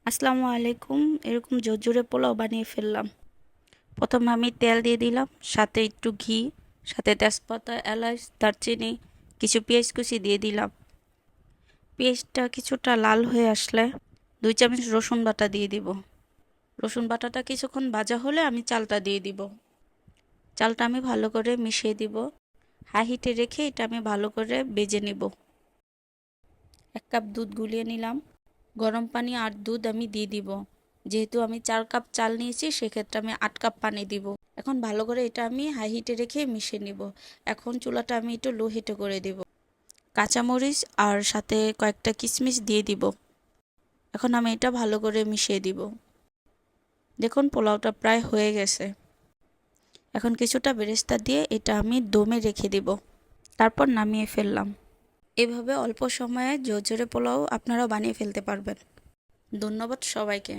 আসসালামু আলাইকুম। এরকম জোরে পোলাও বানিয়ে ফেললাম। প্রথমে আমি তেল দিয়ে দিলাম, সাথে একটু ঘি, সাথে তেজপাতা, এলাচ, দারচিনি, কিছু পেঁয়াজ কুচি দিয়ে দিলাম। পেঁয়াজটা কিছুটা লাল হয়ে আসলে 2 চামচ রসুন বাটা দিয়ে দিব। রসুন বাটাটা কিছুক্ষণ ভাজা হলে আমি চালটা দিয়ে দিব। চালটা আমি ভালো করে মিশিয়ে দিব। হাই হিটে রেখে এটা আমি ভালো করে ভেজে নিব। 1 কাপ দুধ গুলিয়ে নিলাম। গরম পানি আর দুধ আমি দিয়ে দিব। যেহেতু আমি 4 কাপ চাল নিয়েছি, সেক্ষেত্রে আমি 8 কাপ পানি দিব। এখন ভালো করে এটা আমি হাই হিটে রেখে মিশিয়ে নিব। এখন চুলাটা আমি একটু লো হিটে করে দিব। কাঁচামরিচ আর সাথে কয়েকটা কিশমিশ দিয়ে দিব। এখন আমি এটা ভালো করে মিশিয়ে দিব। দেখুন পোলাওটা প্রায় হয়ে গেছে। এখন কিছুটা বেরেস্তা দিয়ে এটা আমি দমে রেখে দিব। তারপর নামিয়ে ফেললাম। এভাবে অল্প সময়ে ঝরঝরে পোলাও আপনারাও বানিয়ে ফেলতে পারবেন। ধন্যবাদ সবাইকে।